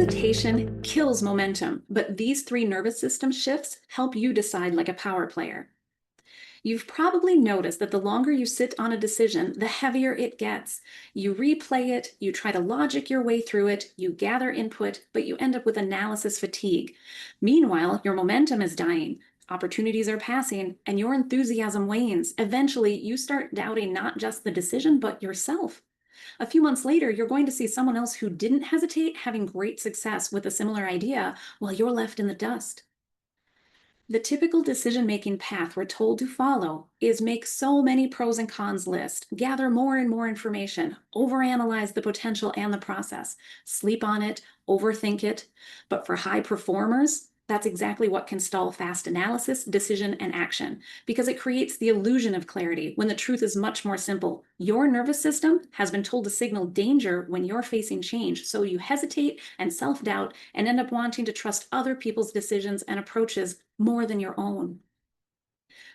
Hesitation kills momentum, but these three nervous system shifts help you decide like a power player. You've probably noticed that the longer you sit on a decision, the heavier it gets. You replay it, you try to logic your way through it, you gather input, but you end up with analysis fatigue. Meanwhile, your momentum is dying. Opportunities are passing, and your enthusiasm wanes. Eventually, you start doubting not just the decision, but yourself. A few months later, you're going to see someone else who didn't hesitate having great success with a similar idea while you're left in the dust. The typical decision-making path we're told to follow is make so many pros and cons lists, gather more and more information, overanalyze the potential and the process, sleep on it, overthink it. But for high performers, that's exactly what can stall fast analysis, decision, and action, because it creates the illusion of clarity when the truth is much more simple. Your nervous system has been told to signal danger when you're facing change, so you hesitate and self-doubt and end up wanting to trust other people's decisions and approaches more than your own.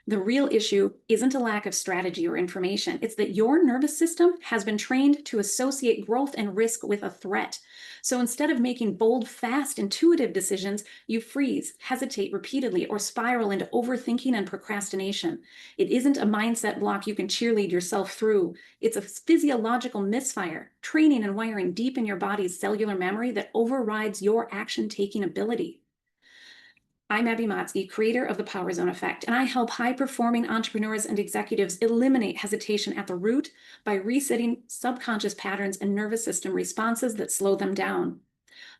The real issue isn't a lack of strategy or information. It's that your nervous system has been trained to associate growth and risk with a threat. So instead of making bold, fast, intuitive decisions, you freeze, hesitate repeatedly, or spiral into overthinking and procrastination. It isn't a mindset block you can cheerlead yourself through. It's a physiological misfire, training and wiring deep in your body's cellular memory that overrides your action-taking ability. I'm Abby Motzke, creator of the Power Zone Effect, and I help high-performing entrepreneurs and executives eliminate hesitation at the root by resetting subconscious patterns and nervous system responses that slow them down.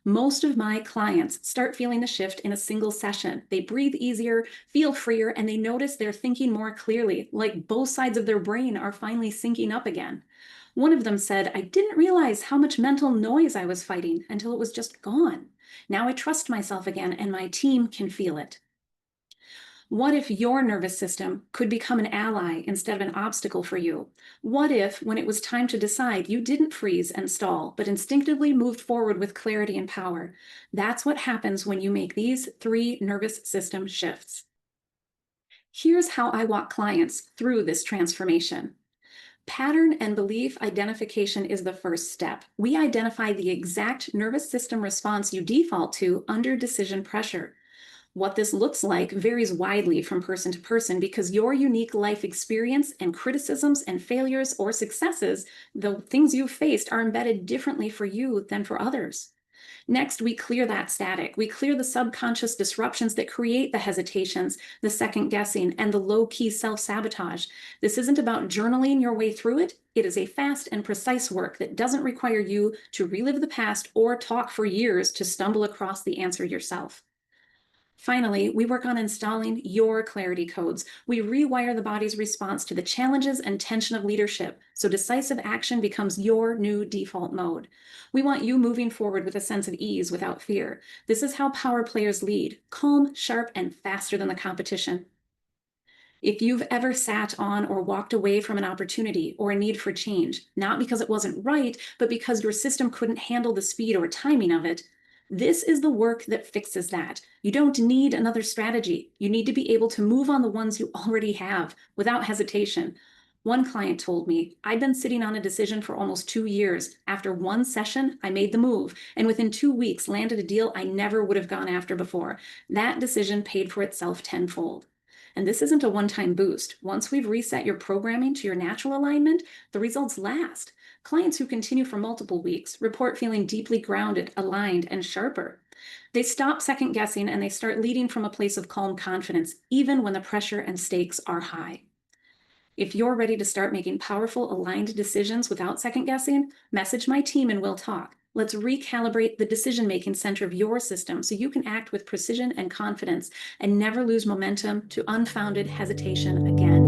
Most of my clients start feeling the shift in a single session. They breathe easier, feel freer, and they notice they're thinking more clearly, like both sides of their brain are finally syncing up again. One of them said, "I didn't realize how much mental noise I was fighting until it was just gone. Now I trust myself again, and my team can feel it." What if your nervous system could become an ally instead of an obstacle for you? What if, when it was time to decide, you didn't freeze and stall, but instinctively moved forward with clarity and power? That's what happens when you make these three nervous system shifts. Here's how I walk clients through this transformation. Pattern and belief identification is the first step. We identify the exact nervous system response you default to under decision pressure. What this looks like varies widely from person to person because your unique life experience and criticisms and failures or successes, the things you've faced, are embedded differently for you than for others. Next, we clear that static. We clear the subconscious disruptions that create the hesitations, the second guessing, and the low-key self-sabotage. This isn't about journaling your way through it. It is a fast and precise work that doesn't require you to relive the past or talk for years to stumble across the answer yourself. Finally, we work on installing your clarity codes. We rewire the body's response to the challenges and tension of leadership, so decisive action becomes your new default mode. We want you moving forward with a sense of ease without fear. This is how power players lead: calm, sharp, and faster than the competition. If you've ever sat on or walked away from an opportunity or a need for change, not because it wasn't right, but because your system couldn't handle the speed or timing of it, this is the work that fixes that. You don't need another strategy. You need to be able to move on the ones you already have without hesitation. One client told me, "I'd been sitting on a decision for almost 2 years. After one session, I made the move, and within 2 weeks landed a deal I never would have gone after before. That decision paid for itself tenfold." And this isn't a one-time boost. Once we've reset your programming to your natural alignment, the results last. Clients who continue for multiple weeks report feeling deeply grounded, aligned, and sharper. They stop second guessing and they start leading from a place of calm confidence, even when the pressure and stakes are high. If you're ready to start making powerful, aligned decisions without second guessing, message my team and we'll talk. Let's recalibrate the decision-making center of your system so you can act with precision and confidence and never lose momentum to unfounded hesitation again.